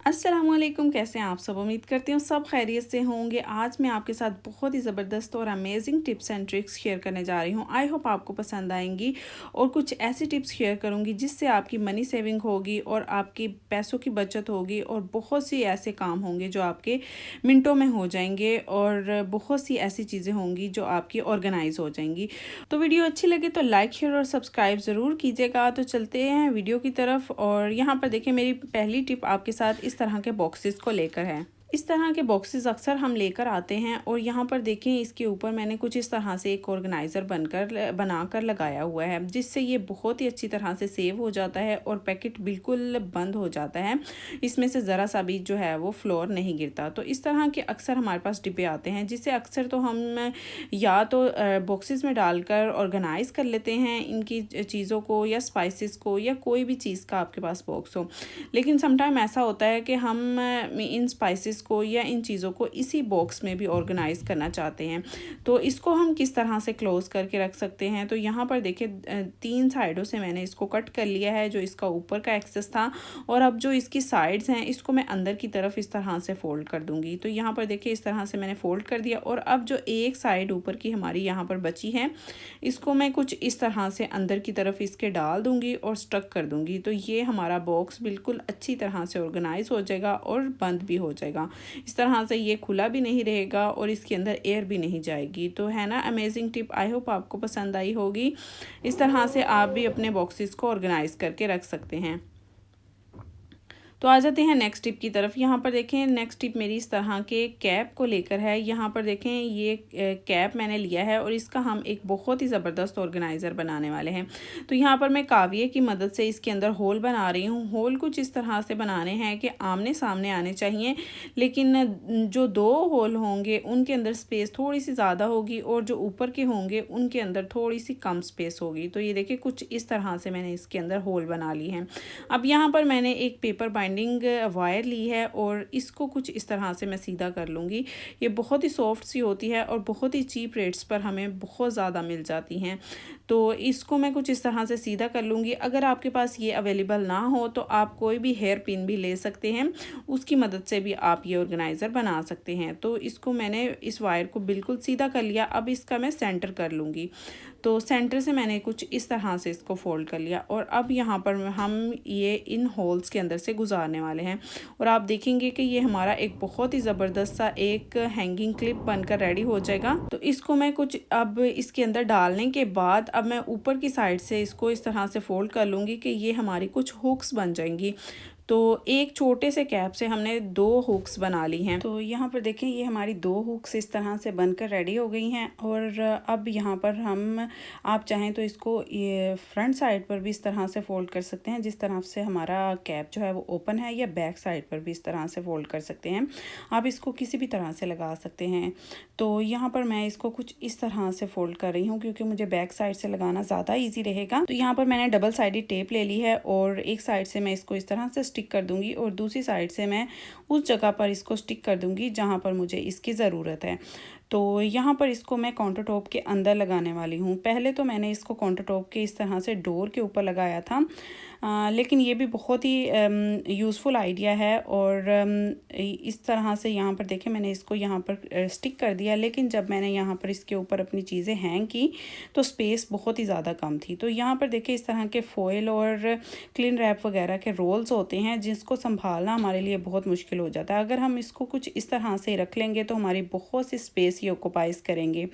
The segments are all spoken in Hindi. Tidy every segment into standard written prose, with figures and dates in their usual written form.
अस्सलामुअलैकुम, कैसे हैं आप सब। उम्मीद करती हूँ सब खैरियत से होंगे। आज मैं आपके साथ बहुत ही ज़बरदस्त और amazing tips and tricks share करने जा रही हूँ। आई होप आपको पसंद आएंगी और कुछ ऐसी टिप्स शेयर करूँगी जिससे आपकी मनी सेविंग होगी और आपकी पैसों की बचत होगी और बहुत सी ऐसे काम होंगे जो आपके मिनटों में हो जाएंगे और बहुत सी ऐसी चीज़ें होंगी जो आपकी ऑर्गेनाइज हो जाएंगी। तो वीडियो अच्छी लगे तो लाइक शेयर और सब्सक्राइब ज़रूर कीजिएगा। तो चलते हैं वीडियो की तरफ। और यहाँ पर देखिए, मेरी पहली टिप आपके साथ इस तरह के बॉक्सेस को लेकर है। इस तरह के बॉक्सेस अक्सर हम लेकर आते हैं और यहाँ पर देखें, इसके ऊपर मैंने कुछ इस तरह से एक ऑर्गेनाइज़र बनाकर लगाया हुआ है, जिससे ये बहुत ही अच्छी तरह से सेव हो जाता है और पैकेट बिल्कुल बंद हो जाता है। इसमें से ज़रा सा भी जो है वो फ्लोर नहीं गिरता। तो इस तरह के अक्सर हमारे पास डिब्बे आते हैं, जिसे अक्सर तो हम या तो बॉक्सेस में डालकर ऑर्गेनाइज़ कर लेते हैं इनकी चीज़ों को, या स्पाइसेस को, या कोई भी चीज़ का आपके पास बॉक्स हो। लेकिन समटाइम ऐसा होता है कि हम इन स्पाइसेस को या इन चीज़ों को इसी बॉक्स में भी ऑर्गेनाइज़ करना चाहते हैं। तो इसको हम किस तरह से क्लोज़ करके रख सकते हैं। तो यहाँ पर देखिए, 3 साइडों से मैंने इसको कट कर लिया है, जो इसका ऊपर का एक्सेस था। और अब जो इसकी साइड्स हैं, इसको मैं अंदर की तरफ इस तरह से फ़ोल्ड कर दूँगी। तो यहाँ पर देखिए, इस तरह से मैंने फ़ोल्ड कर दिया। और अब जो एक साइड ऊपर की हमारी यहाँ पर बची है, इसको मैं कुछ इस तरह से अंदर की तरफ इसके डाल दूँगी और स्टक कर दूँगी। तो ये हमारा बॉक्स बिल्कुल अच्छी तरह से ऑर्गेनाइज हो जाएगा और बंद भी हो जाएगा। इस तरह से ये खुला भी नहीं रहेगा और इसके अंदर एयर भी नहीं जाएगी। तो है ना अमेजिंग टिप। आई होप आपको पसंद आई होगी। इस तरह से आप भी अपने बॉक्सेस को ऑर्गेनाइज करके रख सकते हैं। तो आ जाते हैं नेक्स्ट टिप की तरफ। यहाँ पर देखें, नेक्स्ट टिप मेरी इस तरह के कैप को लेकर है। यहाँ पर देखें, ये कैप मैंने लिया है और इसका हम एक बहुत ही ज़बरदस्त ऑर्गेनाइज़र बनाने वाले हैं। तो यहाँ पर मैं काविये की मदद से इसके अंदर होल बना रही हूँ। होल कुछ इस तरह से बनाने हैं कि आमने सामने आने चाहिए, लेकिन जो 2 होल होंगे उनके अंदर स्पेस थोड़ी सी ज़्यादा होगी और जो ऊपर के होंगे उनके अंदर थोड़ी सी कम स्पेस होगी। तो ये देखिए, कुछ इस तरह से मैंने इसके अंदर होल बना ली हैं। अब यहाँ पर मैंने एक पेपर बाइंडिंग वायर ली है और इसको कुछ इस तरह से मैं सीधा कर लूँगी। ये बहुत ही सॉफ्ट सी होती है और बहुत ही चीप रेट्स पर हमें बहुत ज़्यादा मिल जाती हैं। तो इसको मैं कुछ इस तरह से सीधा कर लूँगी। अगर आपके पास ये अवेलेबल ना हो तो आप कोई भी हेयर पिन भी ले सकते हैं, उसकी मदद से भी आप ये ऑर्गेनाइज़र बना सकते हैं। तो इसको मैंने इस वायर को बिल्कुल सीधा कर लिया। अब इसका मैं सेंटर कर लूँगी। तो सेंटर से मैंने कुछ इस तरह से इसको फोल्ड कर लिया और अब यहाँ पर हम ये इन होल्स के अंदर से गुजारने वाले हैं। और आप देखेंगे कि ये हमारा एक बहुत ही ज़बरदस्त सा एक हैंगिंग क्लिप बनकर रेडी हो जाएगा। तो इसको मैं कुछ अब इसके अंदर डालने के बाद अब मैं ऊपर की साइड से इसको इस तरह से फोल्ड कर लूँगी कि ये हमारी कुछ हुक्स बन जाएंगी। तो एक छोटे से कैप से हमने 2 हुक्स बना ली हैं। तो यहाँ पर देखें, ये हमारी 2 हुक्स इस तरह से बनकर रेडी हो गई हैं। और अब यहाँ पर हम, आप चाहें तो इसको ये फ्रंट साइड पर भी इस तरह से फोल्ड कर सकते हैं, जिस तरह से हमारा कैप जो है वो ओपन है, या बैक साइड पर भी इस तरह से फोल्ड कर सकते हैं। आप इसको किसी भी तरह से लगा सकते हैं। तो यहाँ पर मैं इसको कुछ इस तरह से फोल्ड कर रही हूँ क्योंकि मुझे बैक साइड से लगाना ज़्यादा ईजी रहेगा। तो यहाँ पर मैंने डबल साइडेड टेप ले ली है और एक साइड से मैं इसको इस तरह से स्टिक कर दूंगी और दूसरी साइड से मैं उस जगह पर इसको स्टिक कर दूंगी जहाँ पर मुझे इसकी ज़रूरत है। तो यहाँ पर इसको मैं काउंटर टॉप के अंदर लगाने वाली हूँ। पहले तो मैंने इसको काउंटर टॉप के इस तरह से डोर के ऊपर लगाया था, लेकिन ये भी बहुत ही यूज़फुल आइडिया है। और इस तरह से यहाँ पर देखें, मैंने इसको यहाँ पर स्टिक कर दिया। लेकिन जब मैंने यहाँ पर इसके ऊपर अपनी चीज़ें हैंग की तो स्पेस बहुत ही ज़्यादा कम थी। तो यहाँ पर देखें, इस तरह के फॉयल और क्लीन रैप वगैरह के रोल्स होते हैं जिसको संभालना हमारे लिए बहुत मुश्किल हो जाता है। अगर हम इसको कुछ इस तरह से रख लेंगे तो हमारी बहुत सी स्पेस ये ऑक्यूपाइज करेंगे।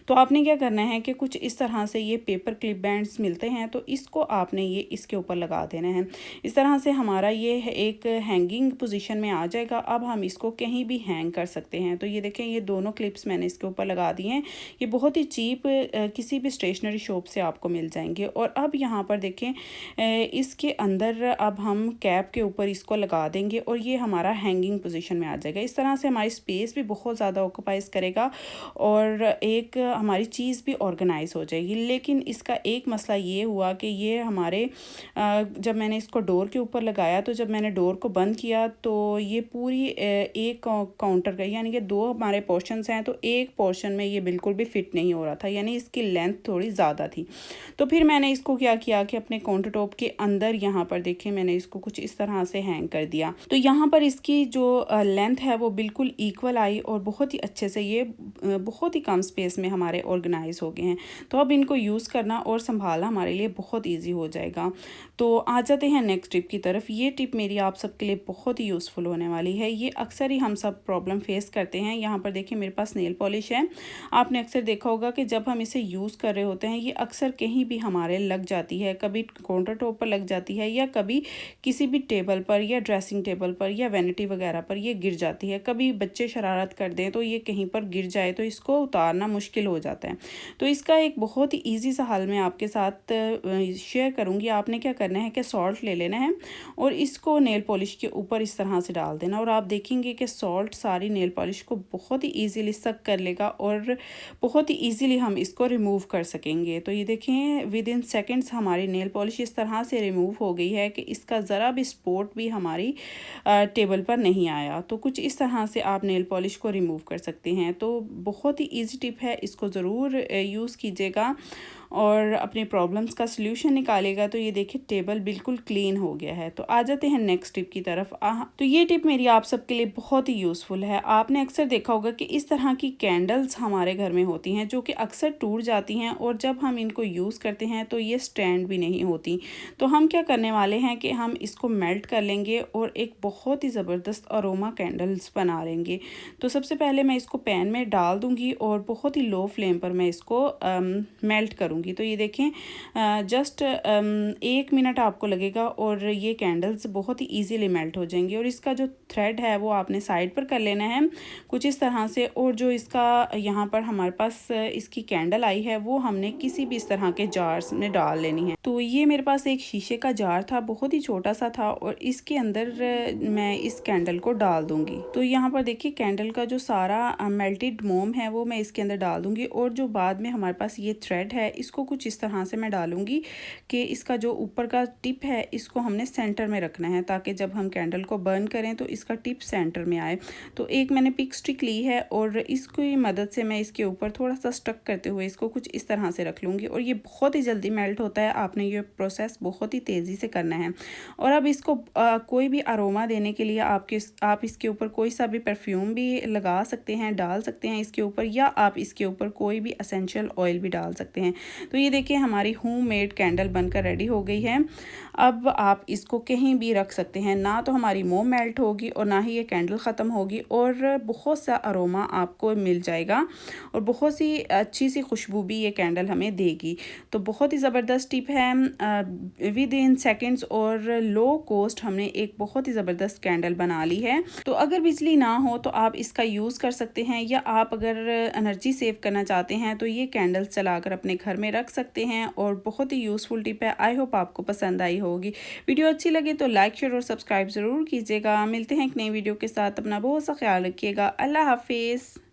तो आपने क्या करना है कि कुछ इस तरह से ये पेपर क्लिप बैंड्स मिलते हैं, तो इसको आपने ये इसके ऊपर लगा देना है। इस तरह से हमारा ये एक हैंगिंग पोजीशन में आ जाएगा। अब हम इसको कहीं भी हैंग कर सकते हैं। तो ये देखें, ये दोनों क्लिप्स मैंने इसके ऊपर लगा दिए हैं। ये बहुत ही चीप किसी भी स्टेशनरी शॉप से आपको मिल जाएंगे। और अब यहाँ पर देखें, इसके अंदर अब हम कैप के ऊपर इसको लगा देंगे और ये हमारा हैंगिंग पोजीशन में आ जाएगा। इस तरह से हमारी स्पेस भी बहुत ज़्यादा ऑक्यूपाइज करेगा और एक हमारी चीज़ भी ऑर्गेनाइज हो जाएगी। लेकिन इसका एक मसला ये हुआ कि ये हमारे जब मैंने इसको डोर के ऊपर लगाया तो जब मैंने डोर को बंद किया तो ये पूरी एक काउंटर का यानी कि 2 हमारे पोर्शंस हैं, तो एक पोर्शन में ये बिल्कुल भी फिट नहीं हो रहा था, यानी इसकी लेंथ थोड़ी ज़्यादा थी। तो फिर मैंने इसको क्या किया कि अपने काउंटर टॉप के अंदर यहाँ पर देखिए मैंने इसको कुछ इस तरह से हैंग कर दिया। तो यहाँ पर इसकी जो लेंथ है वो बिल्कुल इक्वल आई और बहुत ही अच्छे से ये बहुत ही कम स्पेस में हमारे ऑर्गेनाइज हो गए हैं। तो अब इनको यूज़ करना और संभालना हमारे लिए बहुत ईजी हो जाएगा। तो आ जाते हैं नेक्स्ट टिप की तरफ। ये टिप मेरी आप सबके लिए बहुत ही यूज़फुल होने वाली है। ये अक्सर ही हम सब प्रॉब्लम फेस करते हैं। यहाँ पर देखिए मेरे पास नेल पॉलिश है। आपने अक्सर देखा होगा कि जब हम इसे यूज़ कर रहे होते हैं ये अक्सर कहीं भी हमारे लग जाती है, कभी काउंटर टॉप पर लग जाती है या कभी किसी भी टेबल पर या ड्रेसिंग टेबल पर या वैनिटी वगैरह पर ये गिर जाती है। कभी बच्चे शरारत कर दें तो ये कहीं पर गिर जाए तो इसको उतारना मुश्किल हो जाता है। तो इसका एक बहुत ही ईजी सा हल मैं आपके साथ शेयर करूँगी। आपने क्या करना है कि सॉल्ट ले लेना है और इसको नेल पॉलिश के ऊपर इस तरह से डाल देना और आप देखेंगे कि सॉल्ट सारी नेल पॉलिश को बहुत ही ईजीली सक कर लेगा और बहुत ही ईजीली हम इसको रिमूव कर सकेंगे। तो ये देखें विद इन सेकेंड्स हमारी नेल पॉलिश इस तरह से रिमूव हो गई है कि इसका ज़रा भी स्पॉट भी हमारी टेबल पर नहीं आया। तो कुछ इस तरह से आप नेल पॉलिश को रिमूव कर सकते हैं। तो बहुत ही ईजी टिप है, इसको ज़रूर यूज़ कीजिएगा और अपनी प्रॉब्लम्स का सल्यूशन निकालेगा। तो ये देखिए टेबल बिल्कुल क्लीन हो गया है। तो आ जाते हैं नेक्स्ट टिप की तरफ। तो ये टिप मेरी आप सबके लिए बहुत ही यूज़फुल है। आपने अक्सर देखा होगा कि इस तरह की कैंडल्स हमारे घर में होती हैं जो कि अक्सर टूट जाती हैं और जब हम इनको यूज़ करते हैं तो ये स्टैंड भी नहीं होती। तो हम क्या करने वाले हैं कि हम इसको मेल्ट कर लेंगे और एक बहुत ही ज़बरदस्त अरोमा कैंडल्स बना लेंगे। तो सबसे पहले मैं इसको पैन में डाल दूँगी और बहुत ही लो फ्लेम पर मैं इसको मेल्ट करूँगी। तो ये देखें जस्ट 1 मिनट आपको लगेगा और ये कैंडल्स बहुत ही इजीली मेल्ट हो जाएंगी। और इसका जो थ्रेड है वो आपने साइड पर कर लेना है कुछ इस तरह से। और जो इसका यहाँ पर हमारे पास इसकी कैंडल आई है वो हमने किसी भी इस तरह के जार्स में डाल लेनी है। तो ये मेरे पास एक शीशे का जार था, बहुत ही छोटा सा था और इसके अंदर मैं इस कैंडल को डाल दूंगी। तो यहाँ पर देखिए कैंडल का जो सारा मेल्टेड मोम है वो मैं इसके अंदर डाल दूंगी और जो बाद में हमारे पास ये थ्रेड है इसको कुछ इस तरह से मैं डालूंगी कि इसका जो ऊपर का टिप है इसको हमने सेंटर में रखना है ताकि जब हम कैंडल को बर्न करें तो इसका टिप सेंटर में आए। तो एक मैंने पिक स्टिक ली है और इसकी मदद से मैं इसके ऊपर थोड़ा सा स्टक करते हुए इसको कुछ इस तरह से रख लूँगी और ये बहुत ही जल्दी मेल्ट होता है। आपने ये प्रोसेस बहुत ही तेज़ी से करना है। और अब इसको कोई भी अरोमा देने के लिए आप इसके ऊपर कोई सा भी परफ्यूम भी लगा सकते हैं, डाल सकते हैं इसके ऊपर, या आप इसके ऊपर कोई भी एसेंशियल ऑयल भी डाल सकते हैं। तो ये देखिए हमारी होममेड कैंडल बनकर रेडी हो गई है। अब आप इसको कहीं भी रख सकते हैं, ना तो हमारी मोम मेल्ट होगी और ना ही ये कैंडल ख़त्म होगी और बहुत सा अरोमा आपको मिल जाएगा और बहुत सी अच्छी सी खुशबू भी ये कैंडल हमें देगी। तो बहुत ही ज़बरदस्त टिप है। विद इन सेकेंड्स और लो कॉस्ट हमने एक बहुत ही ज़बरदस्त कैंडल बना ली है। तो अगर बिजली ना हो तो आप इसका यूज़ कर सकते हैं, या आप अगर एनर्जी सेव करना चाहते हैं तो ये कैंडल्स चलाकर अपने घर में रख सकते हैं और बहुत ही यूज़फुल टिप है। आई होप आपको पसंद आई होगी। वीडियो अच्छी लगे तो लाइक शेयर और सब्सक्राइब ज़रूर कीजिएगा। मिलते हैं एक नई वीडियो के साथ। अपना बहुत सा ख्याल रखिएगा। अल्लाह हाफिज़।